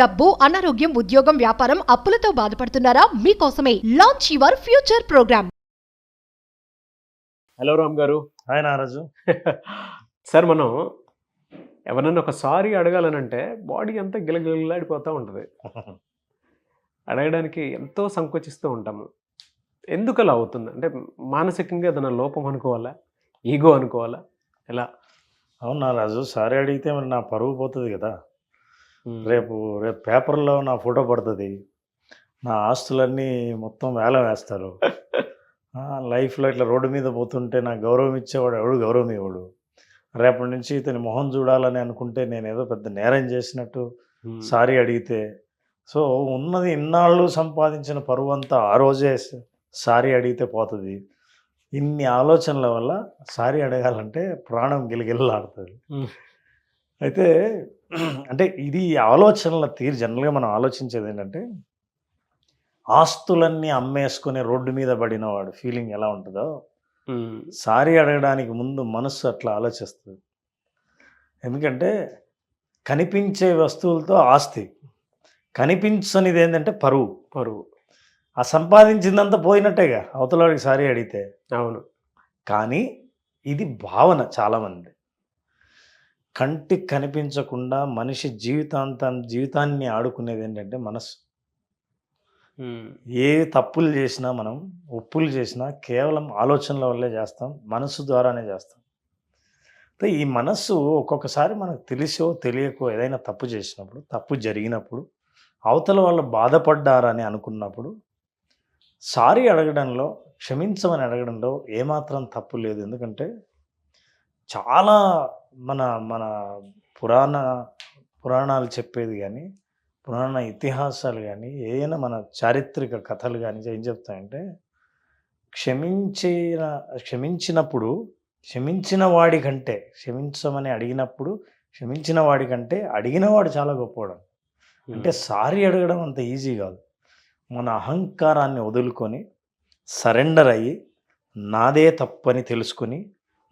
డబ్బు, అనారోగ్యం, ఉద్యోగం, వ్యాపారం, అప్పులతో బాధపడుతున్నారా? మీకోసమే launch your future program. Hello Ram garu. Hi Naraju. Sir, మనం ఎవరన్నా ఒక సారీ అడగాలనంటే బాడీ అంతా గిలగిలాడిపోతూ ఉంటుంది. అడగడానికి ఎంతో సంకోచిస్తూ ఉంటాము. ఎందుకు అలా అవుతుంది? అంటే మానసికంగా ఏదైనా లోపం అనుకోవాలా, ఈగో అనుకోవాలా, ఎలా? అవును నారాజు, సారీ అడిగితే మరి నా పరువు పోతుంది కదా. రేపు పేపర్లో నా ఫోటో పడుతుంది, నా ఆస్తులన్నీ మొత్తం వేలం వేస్తారు. లైఫ్లో ఇట్లా రోడ్డు మీద పోతుంటే నాకు గౌరవం ఇచ్చేవాడు ఎవడు గౌరవం ఇవ్వడు. రేపటి నుంచి ఇతని మొహం చూడాలని అనుకుంటే నేను ఏదో పెద్ద నేరం చేసినట్టు సారీ అడిగితే, సో ఉన్నది ఇన్నాళ్ళు సంపాదించిన పరువు అంతా ఆ రోజే సారీ అడిగితే పోతుంది. ఇన్ని ఆలోచనల వల్ల సారీ అడగాలంటే ప్రాణం గిలగిల్లాడుతుంది. అయితే అంటే ఇది ఆలోచనల తీరు. జనరల్గా మనం ఆలోచించేది ఏంటంటే, ఆస్తులన్నీ అమ్మేసుకుని రోడ్డు మీద పడిన వాడు ఫీలింగ్ ఎలా ఉంటుందో సారీ అడగడానికి ముందు మనస్సు అట్లా ఆలోచిస్తుంది. ఎందుకంటే కనిపించే వస్తువులతో ఆస్తి, కనిపించనిది ఏంటంటే పరువు. ఆ సంపాదించిందంతా పోయినట్టేగా అవతలవాడికి సారీ అడిగితే. అవును. కానీ ఇది భావన. చాలామంది కంటికి కనిపించకుండా మనిషి జీవితాన్ని ఆడుకునేది ఏంటంటే మనస్సు. ఏ తప్పులు చేసినా, మనం ఒప్పులు చేసినా కేవలం ఆలోచనల వల్లే చేస్తాం, మనస్సు ద్వారానే చేస్తాం. అయితే ఈ మనస్సు ఒక్కొక్కసారి మనకు తెలిసో తెలియకో ఏదైనా తప్పు చేసినప్పుడు, తప్పు జరిగినప్పుడు, అవతల వాళ్ళు బాధపడ్డారని అనుకున్నప్పుడు సారీ అడగడంలో, క్షమించమని అడగడంలో ఏమాత్రం తప్పు లేదు. ఎందుకంటే చాలా మన మన పురాణాలు చెప్పేది కానీ, పురాణ ఇతిహాసాలు కానీ, ఏదైనా మన చారిత్రక కథలు కానీ ఏం చెప్తాయంటే, క్షమించినప్పుడు క్షమించిన వాడి కంటే, క్షమించమని అడిగినప్పుడు క్షమించిన వాడి కంటే అడిగినవాడు చాలా గొప్పవాడు. అంటే సారీ అడగడం అంత ఈజీ కాదు. మన అహంకారాన్ని వదులుకొని సరెండర్ అయ్యి, నాదే తప్పని తెలుసుకొని,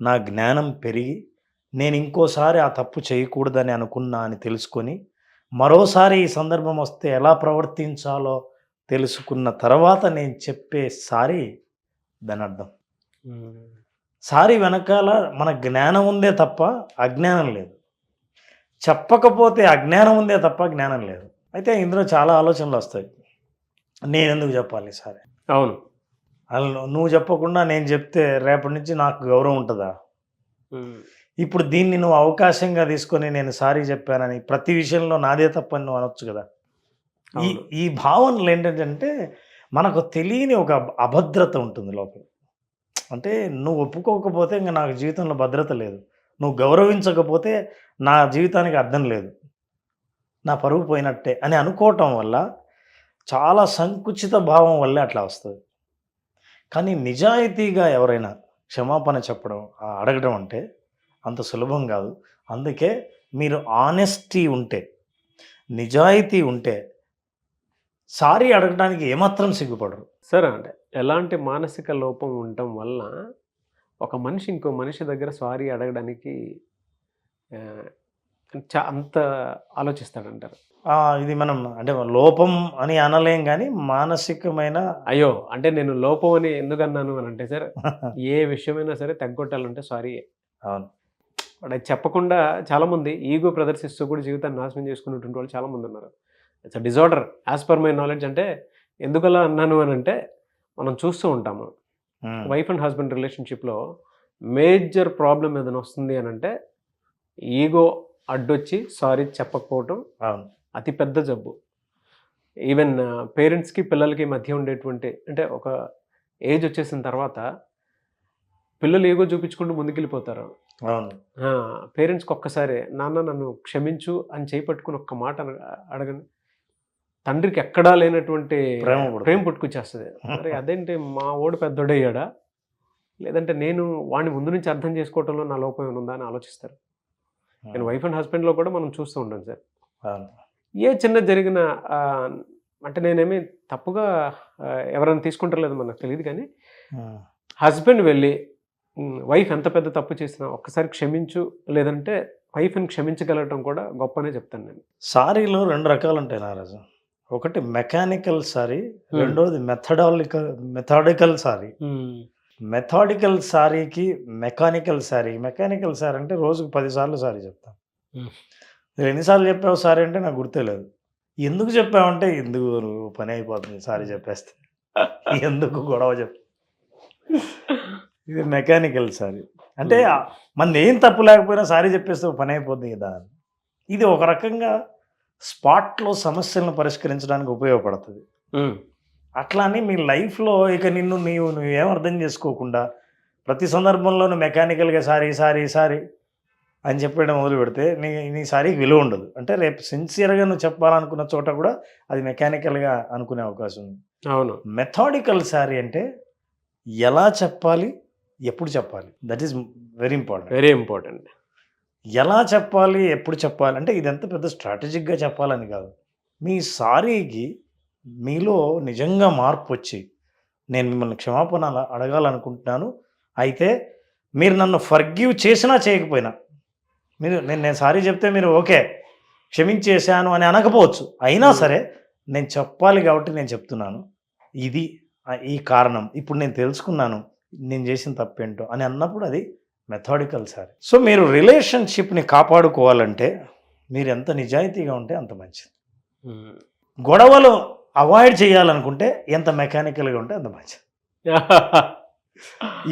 నా జ్ఞానం పెరిగి, నేను ఇంకోసారి ఆ తప్పు చేయకూడదని అనుకున్నా అని తెలుసుకొని, మరోసారి ఈ సందర్భం వస్తే ఎలా ప్రవర్తించాలో తెలుసుకున్న తర్వాత నేను చెప్పే సారీ దాని అర్థం. సారీ వెనకాల మన జ్ఞానం ఉందే తప్ప అజ్ఞానం లేదు. చెప్పకపోతే అజ్ఞానం ఉందే తప్ప జ్ఞానం లేదు. అయితే ఇందులో చాలా ఆలోచనలు వస్తాయి. నేను ఎందుకు చెప్పాలి సారీ? అవును. అలా నువ్వు చెప్పకుండా నేను చెప్తే రేపటి నుంచి నాకు గౌరవం ఉంటుందా? ఇప్పుడు దీన్ని నువ్వు అవకాశంగా తీసుకొని నేను సారీ చెప్పానని ప్రతి విషయంలో నాదే తప్పని నువ్వు అనొచ్చు కదా. ఈ భావనలు ఏంటంటే, మనకు తెలియని ఒక అభద్రత ఉంటుంది లోపల. అంటే నువ్వు ఒప్పుకోకపోతే ఇంకా నాకు జీవితంలో భద్రత లేదు, నువ్వు గౌరవించకపోతే నా జీవితానికి అర్థం లేదు, నా పరువు పోయినట్టే అని అనుకోవటం వల్ల, చాలా సంకుచిత భావం వల్లే అట్లా వస్తుంది. కానీ నిజాయితీగా ఎవరైనా క్షమాపణ చెప్పడం, అడగడం అంటే అంత సులభం కాదు. అందుకే మీరు ఆనెస్టీ ఉంటే, నిజాయితీ ఉంటే సారీ అడగడానికి ఏమాత్రం సిగ్గుపడరు. సరే, అంటే ఎలాంటి మానసిక లోపం ఉండటం వల్ల ఒక మనిషి ఇంకో మనిషి దగ్గర సారీ అడగడానికి అంత ఆలోచిస్తాడంటారు? ఇది మనం అంటే లోపం అని అనలేం, కానీ మానసికమైన అయ్యో అంటే నేను లోపం అని ఎందుకు అన్నాను అని అంటే, సార్ ఏ విషయమైనా సరే తగ్గొట్టాలంటే సారీ. అవును. అది చెప్పకుండా చాలామంది ఈగో ప్రదర్శిస్తూ కూడా జీవితాన్ని నాశనం చేసుకునేటువంటి వాళ్ళు చాలామంది ఉన్నారు. It's a disorder as per my knowledge. అంటే ఎందుకలా అన్నాను అని అంటే, మనం చూస్తూ ఉంటాము వైఫ్ అండ్ హస్బెండ్ రిలేషన్షిప్లో మేజర్ ప్రాబ్లం ఏదైనా వస్తుంది అని అంటే, ఈగో అడ్డొచ్చి సారీ చెప్పకపోవటం అతిపెద్ద జబ్బు. ఈవెన్ పేరెంట్స్కి పిల్లలకి మధ్య ఉండేటువంటి, అంటే ఒక ఏజ్ వచ్చేసిన తర్వాత పిల్లలు ఈగో చూపించుకుంటూ ముందుకెళ్ళిపోతారు. పేరెంట్స్కి ఒక్కసారి నాన్న నన్ను క్షమించు అని చేపట్టుకుని ఒక్క మాట అడగండి, తండ్రికి ఎక్కడా లేనటువంటి ప్రేమ పుట్టుకొచ్చేస్తుంది. అరే అదేంటి మా ఓడు పెద్దోడయ్యాడా, లేదంటే నేను వాడిని ముందు నుంచి అర్థం చేసుకోవటంలో నా లోపం ఏమైనా ఉందా అని ఆలోచిస్తారు. నేను వైఫ్ అండ్ హస్బెండ్లో కూడా మనం చూస్తూ ఉంటాం సార్. ఏ చిన్న జరిగిన అంటే నేనేమి తప్పుగా ఎవరైనా తీసుకుంటారో లేదో మనకు తెలియదు, కానీ హస్బెండ్ వెళ్ళి వైఫ్ ఎంత పెద్ద తప్పు చేసినా ఒక్కసారి క్షమించు, లేదంటే వైఫ్ని క్షమించగలగటం కూడా గొప్పనే చెప్తాను నేను. సారీలో 2 రకాలు ఉంటాయి నారాజు. ఒకటి మెకానికల్ సారీ, రెండోది మెథాడికల్ సారీ. మెథాడికల్ సారీకి మెకానికల్ సారీ అంటే రోజుకు 10 సార్లు సారీ చెప్తాను. నువ్వు ఎన్నిసార్లు చెప్పావు సారీ అంటే నాకు గుర్తే లేదు. ఎందుకు చెప్పావంటే ఎందుకు పని అయిపోతుంది సారీ చెప్పేస్తే, ఎందుకు గొడవ చెప్పు. ఇది మెకానికల్ సారీ అంటే మనది ఏం తప్పు లేకపోయినా సారీ చెప్పేస్తే పని అయిపోద్ది కదా. ఇది ఒక రకంగా స్పాట్లో సమస్యలను పరిష్కరించడానికి ఉపయోగపడుతుంది. అట్లా అని మీ లైఫ్లో ఇక నువ్వేం అర్థం చేసుకోకుండా ప్రతి సందర్భంలోనూ మెకానికల్గా సారీ అని చెప్పడం మొదలు పెడితే నీ సారీకి విలువ ఉండదు. అంటే రేపు సిన్సియర్గా నువ్వు చెప్పాలనుకున్న చోట కూడా అది మెకానికల్గా అనుకునే అవకాశం ఉంది. అవును. మెథాడికల్ సారీ అంటే ఎలా చెప్పాలి, ఎప్పుడు చెప్పాలి, దట్ ఈస్ వెరీ ఇంపార్టెంట్. ఎలా చెప్పాలి, ఎప్పుడు చెప్పాలి అంటే ఇదంతా పెద్ద స్ట్రాటజిక్గా చెప్పాలని కాదు. మీ సారీకి మీలో నిజంగా మార్పు వచ్చి నేను మిమ్మల్ని క్షమాపణ అడగాలనుకుంటున్నాను, అయితే మీరు నన్ను ఫర్గివ్ చేసినా చేయకపోయినా నేను సారీ చెప్తే మీరు ఓకే క్షమించేశాను అని అనకపోవచ్చు, అయినా సరే నేను చెప్పాలి కాబట్టి నేను చెప్తున్నాను, ఇది ఈ కారణం ఇప్పుడు నేను తెలుసుకున్నాను నేను చేసిన తప్పేంటో అని అన్నప్పుడు అది మెథాడికల్ సారీ. సో మీరు రిలేషన్షిప్ని కాపాడుకోవాలంటే మీరు ఎంత నిజాయితీగా ఉంటే అంత మంచిది. గొడవలు అవాయిడ్ చేయాలనుకుంటే ఎంత మెకానికల్గా ఉంటే అంత మంచిది.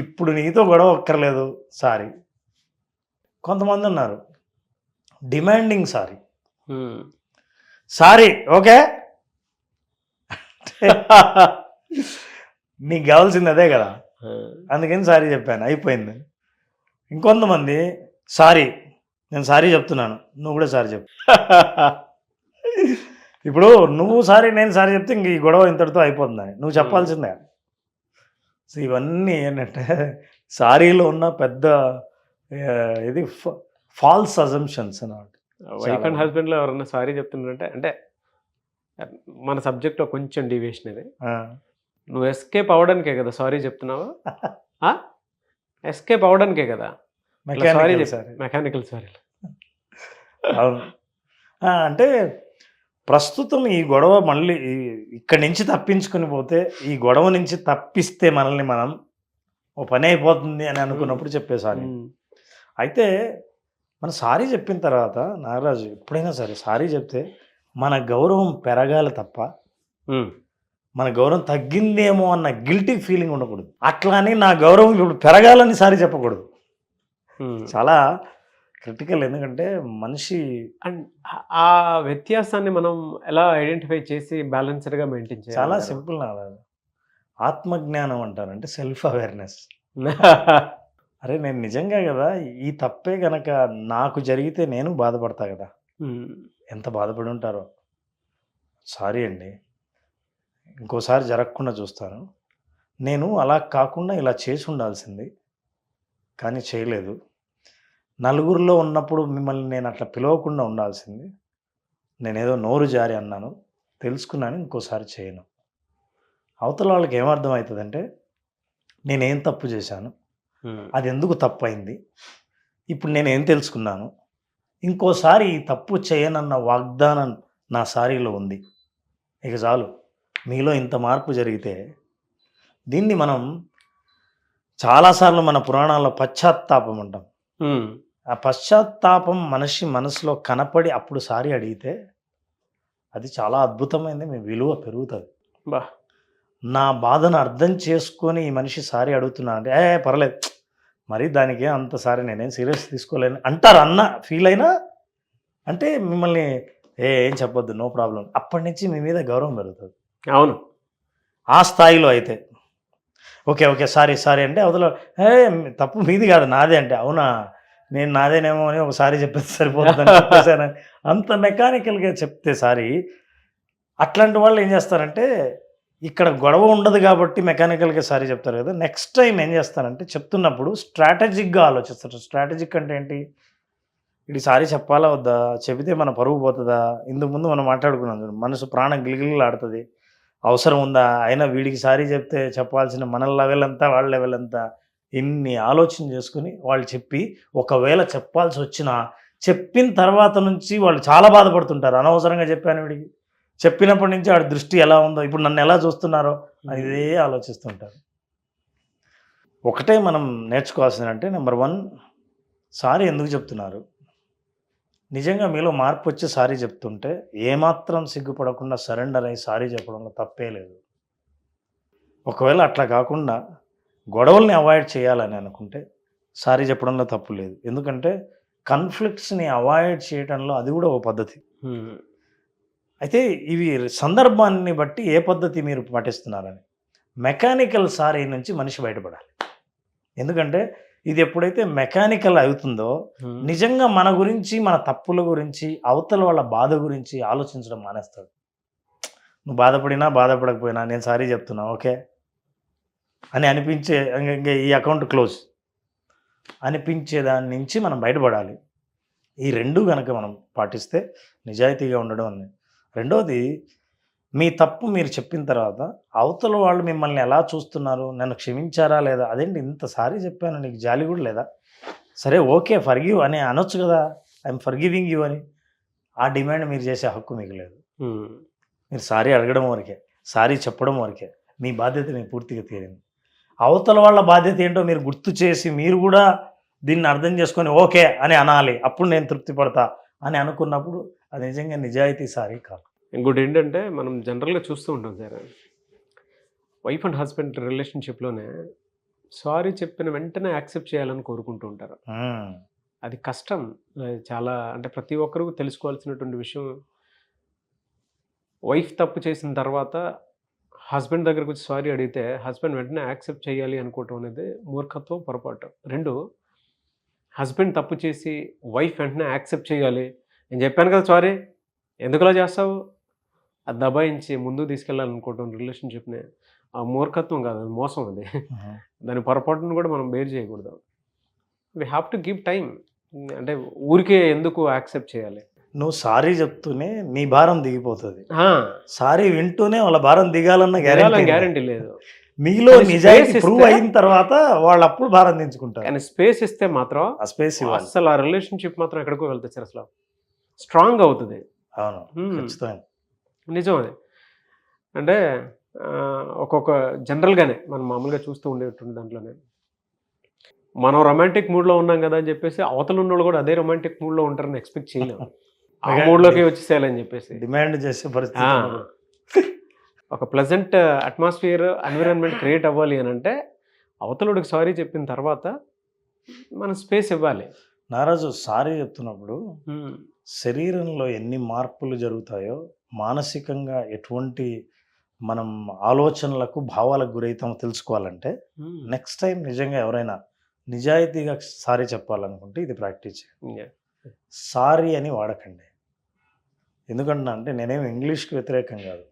ఇప్పుడు నీతో గొడవ అక్కర్లేదు సారీ. కొంతమంది ఉన్నారు డిమాండింగ్ సారీ ఓకే నీకు కావాల్సింది అదే కదా, అందుకని సారీ చెప్పాను అయిపోయింది. ఇంకొంతమంది నేను సారీ చెప్తున్నాను నువ్వు కూడా సారీ చెప్పు. ఇప్పుడు నువ్వు సారీ నేను సారీ చెప్తే ఇంక ఈ గొడవ ఇంతటితో అయిపోతుందని నువ్వు చెప్పాల్సిందే. సో ఇవన్నీ ఏంటంటే సారీలో ఉన్న పెద్ద ఇది ఫాల్స్ అజంప్షన్స్ అన్నమాట. వైఫ్ అండ్ హస్బెండ్లో ఎవరన్నా సారీ చెప్తున్నారంటే అంటే మన సబ్జెక్ట్లో కొంచెం డీవియేషన్ ఇది. నువ్వు ఎస్కేప్ అవ్వడానికే కదా సారీ చెప్తున్నావా? ఎస్కేప్ అవ్వడానికే కదా మెకానికల్ సారీ. అవును. అంటే ప్రస్తుతం ఈ గొడవ మళ్ళీ ఇక్కడి నుంచి తప్పించుకుని పోతే, ఈ గొడవ నుంచి తప్పిస్తే మనల్ని మనం ఓ పని అయిపోతుంది అని అనుకున్నప్పుడు చెప్పేసారి. అయితే మన సారీ చెప్పిన తర్వాత నాగరాజు ఎప్పుడైనా సరే సారీ చెప్తే మన గౌరవం పెరగాలి తప్ప మన గౌరవం తగ్గిందేమో అన్న గిల్టీ ఫీలింగ్ ఉండకూడదు. అట్లా అని నా గౌరవం ఇప్పుడు పెరగాలని సారీ చెప్పకూడదు. చాలా క్రిటికల్. ఎందుకంటే మనిషి అండ్ ఆ వ్యత్యాసాన్ని మనం ఎలా ఐడెంటిఫై చేసి బ్యాలెన్స్డ్గా మెయింటైన్ చేయాలి? చాలా సింపుల్ నాగరాజు. ఆత్మజ్ఞానం అంటారు, అంటే సెల్ఫ్ అవేర్నెస్. అరే నేను నిజంగా కదా ఈ తప్పే గనక నాకు జరిగితే నేను బాధపడతా కదా, ఎంత బాధపడి ఉంటారో. సారీ అండి, ఇంకోసారి జరగకుండా చూస్తాను. నేను అలా కాకుండా ఇలా చేసి ఉండాల్సింది కానీ చేయలేదు. నలుగురిలో ఉన్నప్పుడు మిమ్మల్ని నేను అట్లా పిలవకుండా ఉండాల్సింది. నేనేదో నోరు జారి అన్నాను, తెలుసుకున్నాను, ఇంకోసారి చేయను. అవతల వాళ్ళకి ఏమర్థమవుతుందంటే నేనేం తప్పు చేశాను, అది ఎందుకు తప్పు అయింది, ఇప్పుడు నేనేం తెలుసుకున్నాను, ఇంకోసారి ఈ తప్పు చేయనన్న వాగ్దానం నా సారీలో ఉంది, ఇక చాలు. మీలో ఇంత మార్పు జరిగితే దీన్ని మనం చాలాసార్లు మన పురాణాల్లో పశ్చాత్తాపం అంటాం. ఆ పశ్చాత్తాపం మనిషి మనసులో కనపడి అప్పుడు సారీ అడిగితే అది చాలా అద్భుతమైనది, మీ విలువ పెరుగుతుంది. నా బాధను అర్థం చేసుకొని ఈ మనిషి సారీ అడుగుతున్నా అంటే పర్లేదు మరి దానికి అంత సారీ నేనేం సీరియస్ తీసుకోలేను అంటారు. అన్న ఫీల్ అయినా అంటే మిమ్మల్ని ఏం చెప్పొద్దు, నో ప్రాబ్లం, అప్పటి నుంచి మీ మీద గౌరవం పెరుగుతుంది. అవును. ఆ స్థాయిలో అయితే ఓకే ఓకే సారీ అంటే అవతల తప్పు మీది కాదు నాదే అంటే అవునా నేను నాదేనేమో అని ఒకసారి చెప్పేసి సరిపోతుందని చెప్పేసాను. అంత మెకానికల్గా చెప్తే సారీ. అట్లాంటి వాళ్ళు ఏం చేస్తారంటే ఇక్కడ గొడవ ఉండదు కాబట్టి మెకానికల్గా సారీ చెప్తారు కదా, నెక్స్ట్ టైం ఏం చేస్తారంటే చెప్తున్నప్పుడు స్ట్రాటజిక్గా ఆలోచిస్తారు. స్ట్రాటజిక్ అంటే ఏంటి, ఇది సారీ చెప్పాలా వద్దా, చెబితే మన పరువు పోతుందా, ఇందుకు ముందు మనం మాట్లాడుకున్నాం మనసు ప్రాణం గిలిగిలిలు ఆడుతుంది, అవసరం ఉందా, అయినా వీడికి సారీ చెప్తే చెప్పాల్సిన మన లెవెల్ అంతా వాళ్ళ లెవెల్ అంతా, ఇన్ని ఆలోచన చేసుకుని వాళ్ళు చెప్పి ఒకవేళ చెప్పాల్సి వచ్చినా చెప్పిన తర్వాత నుంచి వాళ్ళు చాలా బాధపడుతుంటారు. అనవసరంగా చెప్పాను వీడికి, చెప్పినప్పటి నుంచి వాడి దృష్టి ఎలా ఉందో, ఇప్పుడు నన్ను ఎలా చూస్తున్నారో ఇదే ఆలోచిస్తుంటారు. ఒకటే మనం నేర్చుకోవాల్సిందంటే నెంబర్ 1, సారీ ఎందుకు చెప్తున్నారు? నిజంగా మీలో మార్పు వచ్చి సారీ చెప్తుంటే ఏమాత్రం సిగ్గుపడకుండా సరెండర్ అయ్యి సారీ చెప్పడంలో తప్పే లేదు. ఒకవేళ అట్లా కాకుండా గొడవల్ని అవాయిడ్ చేయాలని అనుకుంటే సారీ చెప్పడంలో తప్పు లేదు. ఎందుకంటే కాన్ఫ్లిక్ట్స్ని అవాయిడ్ చేయడంలో అది కూడా ఒక పద్ధతి. అయితే ఇవి సందర్భాన్ని బట్టి ఏ పద్ధతి మీరు పాటిస్తున్నారని. మెకానికల్ సారీ నుంచి మనిషి బయటపడాలి. ఎందుకంటే ఇది ఎప్పుడైతే మెకానికల్ అవుతుందో నిజంగా మన గురించి, మన తప్పుల గురించి, అవతల వాళ్ళ బాధ గురించి ఆలోచించడం మానేస్తాడు. నువ్వు బాధపడినా బాధపడకపోయినా నేను సారీ చెప్తున్నా ఓకే అని అనిపించే, ఇంకా ఈ అకౌంట్ క్లోజ్ అనిపించే దాని నుంచి మనం బయటపడాలి. ఈ రెండు కనుక మనం పాటిస్తే నిజాయితీగా ఉండడం అని. రెండోది, మీ తప్పు మీరు చెప్పిన తర్వాత అవతల వాళ్ళు మిమ్మల్ని ఎలా చూస్తున్నారు, నన్ను క్షమించారా లేదా, అదేంటి ఇంత సారీ చెప్పాను నీకు జాలి కూడా లేదా, సరే ఓకే ఫర్గివ్ అని అనొచ్చు కదా, ఐఎమ్ ఫర్గివింగ్ యూ అని. ఆ డిమాండ్ మీరు చేసే హక్కు మీకు లేదు. మీరు సారీ అడగడం వరకే, సారీ చెప్పడం వరకే. మీ బాధ్యత మీకు పూర్తిగా తీరింది. అవతల వాళ్ళ బాధ్యత ఏంటో మీరు గుర్తు చేసి మీరు కూడా దీన్ని అర్థం చేసుకొని ఓకే అని అనాలి. అప్పుడు నేను తృప్తి పడతా అని అనుకున్నప్పుడు అది నిజంగా నిజాయితీ సారీ కాదు. ఇంకోటి ఏంటంటే మనం జనరల్గా చూస్తూ ఉంటాం సార్, వైఫ్ అండ్ హస్బెండ్ రిలేషన్షిప్లోనే సారీ చెప్పిన వెంటనే యాక్సెప్ట్ చేయాలని కోరుకుంటూ ఉంటారు. అది కష్టం. అది చాలా, అంటే ప్రతి ఒక్కరూ తెలుసుకోవాల్సినటువంటి విషయం. వైఫ్ తప్పు చేసిన తర్వాత హస్బెండ్ దగ్గరకు వచ్చి సారీ అడిగితే హస్బెండ్ వెంటనే యాక్సెప్ట్ చేయాలి అనుకోవటం అనేది మూర్ఖత్వం, పొరపాటు. 2, హస్బెండ్ తప్పు చేసి వైఫ్ వెంటనే యాక్సెప్ట్ చేయాలి, నేను చెప్పాను కదా సారీ ఎందుకులా చేస్తావు, అది దబాయించి ముందుకు తీసుకెళ్ళాలనుకోవటం రిలేషన్షిప్ని, ఆ మూర్ఖత్వం కాదు, అది మోసం. అది దాని పొరపాటును కూడా మనం బేర్ చేయకూడదు. We have to give time. అంటే ఊరికే ఎందుకు యాక్సెప్ట్ చేయాలి? నువ్వు సారీ చెప్తూనే నీ భారం దిగిపోతుంది. సారీ వింటూనే వాళ్ళ భారం దిగాలన్న గ్యారంటీ లేదు. మీలో నిజాయితీ ప్రూవ్ అయిన తర్వాత వాళ్ళు అప్పుడు భారం దించుకుంటారు. కానీ స్పేస్ ఇస్తే మాత్రం, ఆ స్పేస్ అసలు ఆ రిలేషన్షిప్ మాత్రం ఎక్కడికో వెళ్తుంది సార్, అసలు స్ట్రాంగ్ అవుతుంది. అవును, ఖచ్చితంగా నిజం అది. అంటే ఒక్కొక్క జనరల్గానే మనం మామూలుగా చూస్తూ ఉండేటువంటి దాంట్లోనే మనం రొమాంటిక్ మూడ్లో ఉన్నాం కదా అని చెప్పేసి అవతల ఉన్నోళ్ళు కూడా అదే రొమాంటిక్ మూడ్లో ఉంటారని ఎక్స్పెక్ట్ చేయలేము. ఆ మూడ్లోకి వచ్చేసేయాలని చెప్పేసి డిమాండ్ చేసే పరిస్థితి. ఒక ప్లెజెంట్ అట్మాస్ఫియర్, ఎన్విరాన్మెంట్ క్రియేట్ అవ్వాలి అని అంటే అవతలుడికి సారీ చెప్పిన తర్వాత మనం స్పేస్ ఇవ్వాలి. నారాజు, సారీ చెప్తున్నప్పుడు శరీరంలో ఎన్ని మార్పులు జరుగుతాయో, మానసికంగా ఎటువంటి మనం ఆలోచనలకు, భావాలకు గురైతామో తెలుసుకోవాలంటే నెక్స్ట్ టైం నిజంగా ఎవరైనా నిజాయితీగా సారీ చెప్పాలనుకుంటే ఇది ప్రాక్టీస్ చేయండి. సారీ అని వాడకండి. ఎందుకంటే అంటే నేనేం ఇంగ్లీష్కి వ్యతిరేకం కాదు.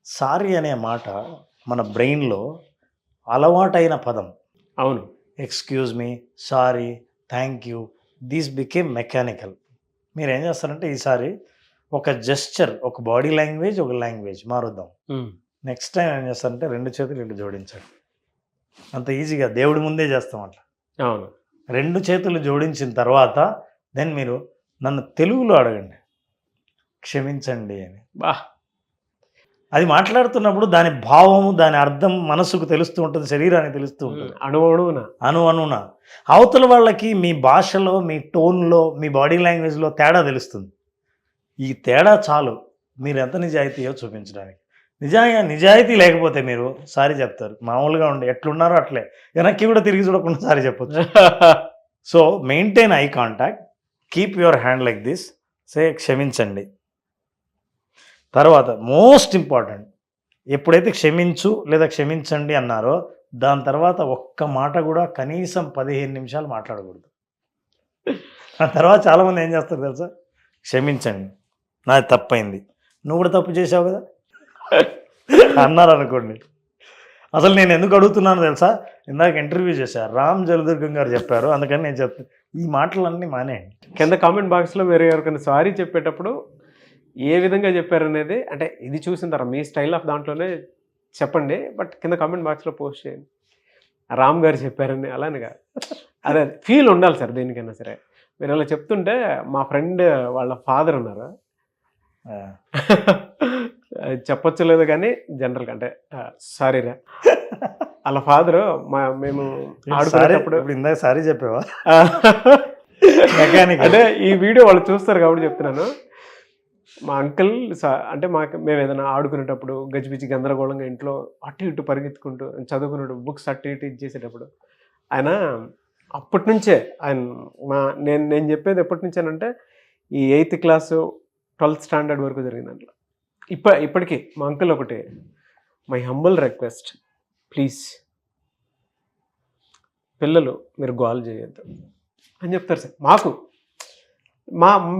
సారీ అనే మాట మన బ్రెయిన్లో అలవాటైన పదం. అవును. Excuse me, sorry, thank you, these became mechanical. మీరు ఏం చేస్తారంటే ఈసారి ఒక జెస్చర్, ఒక బాడీ లాంగ్వేజ్, ఒక లాంగ్వేజ్ మారుద్దాం. నెక్స్ట్ టైం ఏం చేస్తారంటే 2 చేతులు ఇటు జోడించండి. అంత ఈజీగా దేవుడి ముందే చేస్తాం అట్లా. అవును. 2 చేతులు జోడించిన తర్వాత దెన్ మీరు నన్ను తెలుగులో అడగండి, క్షమించండి అని. అది మాట్లాడుతున్నప్పుడు దాని భావము, దాని అర్థం మనసుకు తెలుస్తూ ఉంటుంది, శరీరానికి తెలుస్తూ ఉంటుంది, అణువున. అవతల వాళ్ళకి మీ భాషలో, మీ టోన్లో, మీ బాడీ లాంగ్వేజ్లో తేడా తెలుస్తుంది. ఈ తేడా చాలు మీరు ఎంత నిజాయితీయో చూపించడానికి. నిజాయితీ లేకపోతే మీరు సారీ చెప్తారు, మామూలుగా ఉండి ఎట్లున్నారో అట్లే వెనక్కి కూడా తిరిగి చూడకుండా సారీ చెప్పొచ్చు. So maintain eye contact, keep your hand like this, say క్షమించండి. తర్వాత మోస్ట్ ఇంపార్టెంట్, ఎప్పుడైతే క్షమించు లేదా క్షమించండి అన్నారో దాని తర్వాత ఒక్క మాట కూడా కనీసం 15 నిమిషాలు మాట్లాడకూడదు. ఆ తర్వాత చాలామంది ఏం చేస్తారు తెలుసా, క్షమించండి, నాది తప్పైంది, నువ్వు కూడా తప్పు చేసావు కదా అన్నారు అనుకోండి. అసలు నేను ఎందుకు అడుగుతున్నాను తెలుసా, ఇందాక ఇంటర్వ్యూ చేశారు, రామ్ జలదుర్గం గారు చెప్పారు, అందుకని నేను చెప్తాను. ఈ మాటలన్నీ మానేయండి. కింద కామెంట్ బాక్స్లో మీరు ఎవరికైనా సారీ చెప్పేటప్పుడు ఏ విధంగా చెప్పారనేది, అంటే ఇది చూసిన తర్వాత మీ స్టైల్ ఆఫ్ దాంట్లోనే చెప్పండి, బట్ కింద కామెంట్ బాక్స్లో పోస్ట్ చేయండి రామ్ గారు చెప్పారని. అలానే కాదు, అదే ఫీల్ ఉండాలి సార్ దేనికైనా సరే. మీరు అలా చెప్తుంటే మా ఫ్రెండ్ వాళ్ళ ఫాదర్ ఉన్నారు. ఆ. అది చెప్పొచ్చు లేదు కానీ జనరల్గా అంటే సారీరా వాళ్ళ ఫాదరు మేము సారీ ఆడుకునేటప్పుడు ఇప్పుడు ఇందాక సారీ చెప్పావా? ఆ, మెకానిక్ అంటే ఈ వీడియో వాళ్ళు చూస్తారు కాబట్టి చెప్తున్నాను. మా అంకుల్ అంటే మేము ఏదైనా ఆడుకునేటప్పుడు గజిబిజి గందరగోళంగా ఇంట్లో అటు ఇటు పరిగెత్తుకుంటూ చదువుకునేటప్పుడు బుక్స్ అటు ఇటు ఇచ్చేసేటప్పుడు ఆయన అప్పటి నుంచే ఆయన నేను చెప్పేది ఎప్పటి నుంచేనంటే ఈ 8th క్లాసు 12th స్టాండర్డ్ వరకు జరిగింది దాంట్లో. ఇప్పటికీ మా అంకుల్ ఒకటి, మై హంబుల్ రిక్వెస్ట్, ప్లీజ్ పిల్లలు మీరు గోల్ చేయొద్దు అని చెప్తారు సార్ మాకు.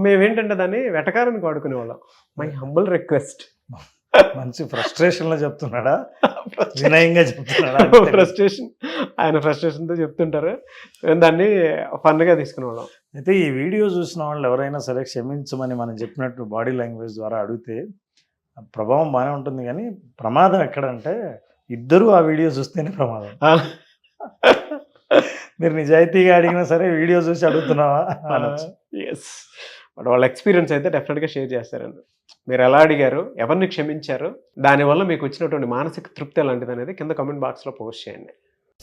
మేమేంటంటే దాన్ని వెటకారానికి వాడుకునేవాళ్ళం. My humble request. మంచి ఫ్రస్ట్రేషన్ లో చెప్తున్నాడా, వినయంగా చెప్తున్నాడా? ఫ్రస్ట్రేషన్, ఆయన ఫ్రస్ట్రేషన్తో చెప్తుంటారు. మేము దాన్ని ఫన్గా తీసుకునేవాళ్ళం. అయితే ఈ వీడియో చూసిన వాళ్ళు ఎవరైనా సరే క్షమించమని మనం చెప్పినట్టు బాడీ లాంగ్వేజ్ ద్వారా అడిగితే ప్రభావం బాగానే ఉంటుంది, కానీ ప్రమాదం ఎక్కడంటే ఇద్దరు ఆ వీడియో చూస్తేనే ప్రమాదం. మీరు నిజాయితీగా అడిగినా సరే వీడియో చూసి అడుగుతున్నావా అనొచ్చు. ఎస్, బట్ వాళ్ళ ఎక్స్పీరియన్స్ అయితే డెఫినెట్గా షేర్ చేస్తారండి. మీరు ఎలా అడిగారు, ఎవరిని క్షమించారు, దానివల్ల మీకు వచ్చినటువంటి మానసిక తృప్తి ఎలాంటిది అనేది కింద కామెంట్ బాక్స్లో పోస్ట్ చేయండి.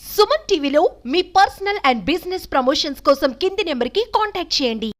సుమన్ టీవీలో మీ పర్సనల్ అండ్ బిజినెస్ ప్రమోషన్స్ కోసం కింది నెంబర్కి కాంటాక్ట్ చేయండి.